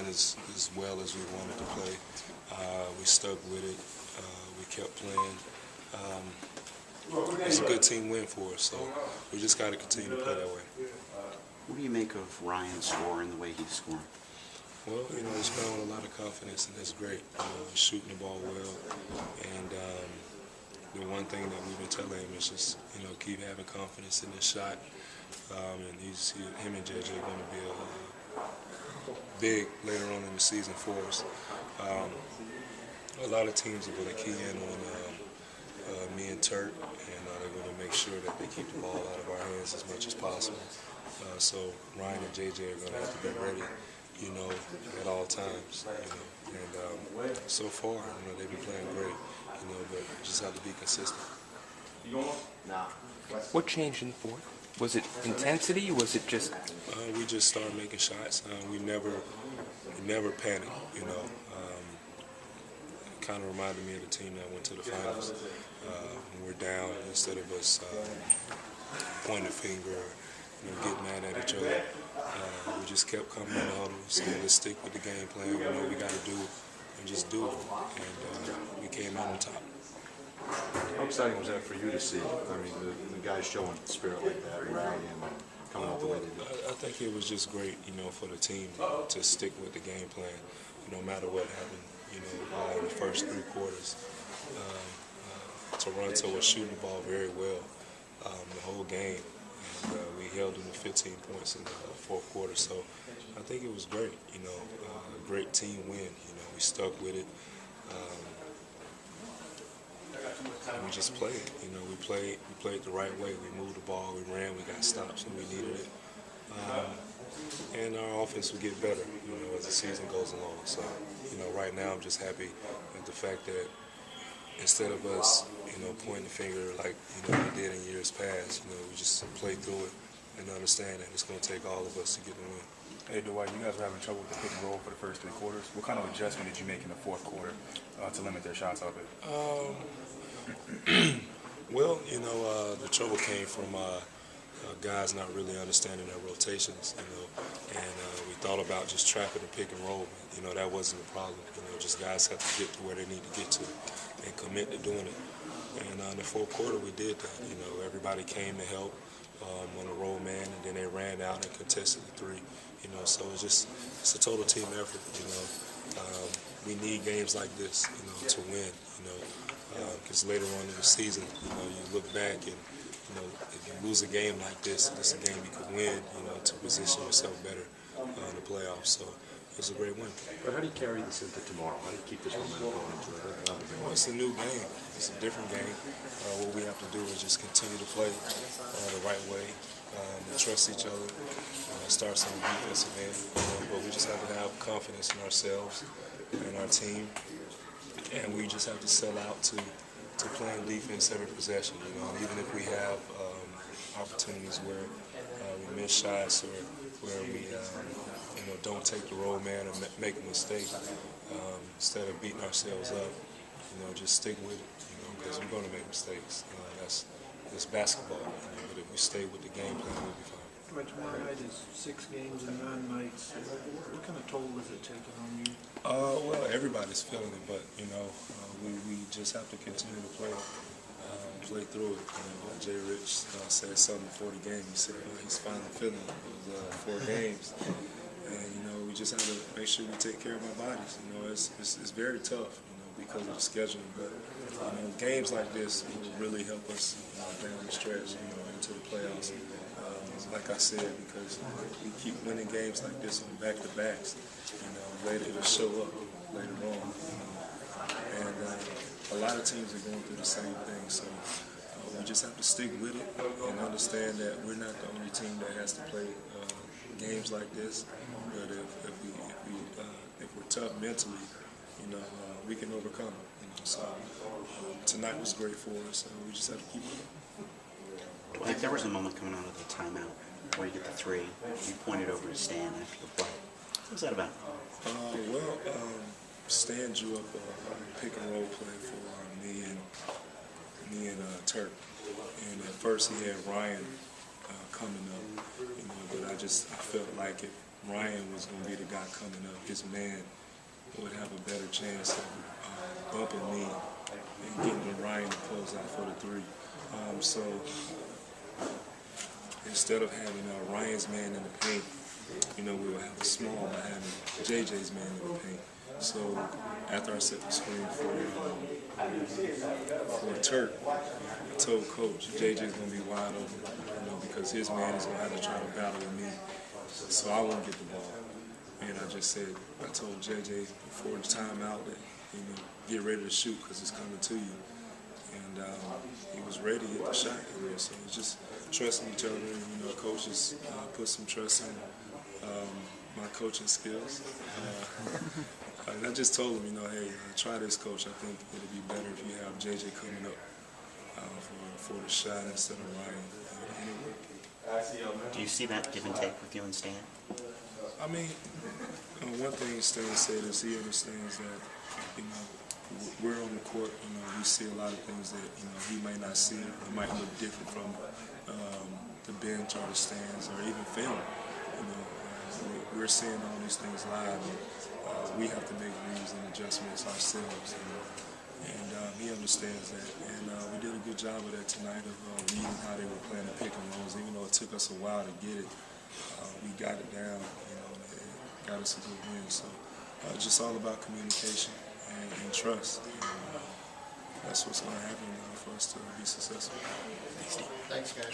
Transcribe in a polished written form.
as well as we wanted to play. We stuck with it. We kept playing. It's a good team win for us, so we just got to continue to play that way. What do you make of Ryan's score and the way he's scoring? Well, he's playing with a lot of confidence, and that's great. He's shooting the ball well, and the one thing that we've been telling him is just, keep having confidence in his shot. And him and JJ are going to be big later on in the season for us. A lot of teams are going to key in on me and Turk, and they're going to make sure that they keep the ball out of our hands as much as possible. So Ryan and JJ are going to have to be ready, at all times. And so far, they've been playing great, but just have to be consistent. What changed in the fourth? Was it intensity? Was it just? We just started making shots. We never panicked. It kind of reminded me of the team that went to the finals. When we're down, instead of us pointing the finger, get mad at each other, we just kept coming in the huddle, saying let's stick with the game plan. We know what we got to do, and just do it. And we came out on top. How exciting was that for you to see? I mean, the guys showing spirit like that, rallying and coming out the way they did. I think it was just great, for the team to stick with the game plan, no matter what happened. In the first 3 quarters, Toronto was shooting the ball very well the whole game, and we held them to 15 points in the fourth quarter. So I think it was great. A great team win. We stuck with it. And we just played. We played the right way. We moved the ball. We ran. We got stops when we needed it. And our offense will get better, as the season goes along. So, right now I'm just happy with the fact that instead of us, pointing the finger like, we did in years past, we just play through it and understand that it's going to take all of us to get the win. Hey, Dwight, you guys were having trouble with the pick and roll for the first 3 quarters. What kind of adjustment did you make in the fourth quarter to limit their shots out there? Well, the trouble came from guys not really understanding their rotations, and we thought about just trapping the pick and roll. That wasn't the problem. Just guys have to get to where they need to get to and commit to doing it. And in the fourth quarter, we did that. Everybody came to help on the roll man, and then they ran out and contested the 3. So it's a total team effort. We need games like this, to win. Because later on in the season, you look back and, if you lose a game like this, it's a game you could win, to position yourself better in the playoffs. So it's a great win. But how do you carry this into tomorrow? How do you keep this momentum going into another game? Well, it's a new game. It's a different game. What we have to do is just continue to play the right way, trust each other, start on the defensive end. But we just have to have confidence in ourselves and our team. And we just have to sell out to playing defense every possession. Even if we have opportunities where we miss shots or where we don't take the roll man or make a mistake, instead of beating ourselves up, just stick with it. Because we're going to make mistakes. That's basketball. But if we stay with the game plan, we'll be fine. Dwight, tomorrow night is 6 games in 9 nights. What kind of toll is it taking on you? Well, everybody's feeling it, but we just have to continue to play through it. Jay Rich said something before the game. He said he's finally feeling it. It was 4 games, and we just have to make sure we take care of our bodies. It's very tough, because of the scheduling, but games like this will really help us down the stretch, into the playoffs. Like I said, because we keep winning games like this on back-to-backs, later it'll show up later on. And a lot of teams are going through the same thing, so we just have to stick with it and understand that we're not the only team that has to play games like this. But if we're tough mentally, we can overcome it. So tonight was great for us, so we just have to keep it up. Like there was a moment coming out of the timeout where you get the 3. You pointed over to Stan after the play. What was that about? Stan drew up a pick and roll play for me and Turk. And at first he had Ryan coming up, but I felt like if Ryan was going to be the guy coming up. His man would have a better chance of bumping me and getting to Ryan to close out for the three. So instead of having Ryan's man in the paint, we will have a small by having JJ's man in the paint. So after I set the screen for Turk, I told Coach JJ's going to be wide open, because his man is going to have to try to battle with me, so I won't get the ball. And I told JJ before the timeout that, get ready to shoot because it's coming to you. And he was ready to hit the shot. So it's just trusting each other. And, coaches put some trust in my coaching skills. And I just told him, hey, try this, coach. I think it'll be better if you have JJ coming up for the shot instead of Ryan. Do you see that give and take with you and Stan? I mean, one thing Stan said is he understands that, we're on the court, we see a lot of things that, he may not see. It might look different from the bench or the stands or even film. We're seeing all these things live, and we have to make moves and adjustments ourselves. And he understands that. And we did a good job of that tonight of reading how they were playing the pick and rolls. Even though it took us a while to get it, we got it down, and got us a good win. So just all about communication and trust. And that's what's going to happen for us to be successful. Thanks, guys.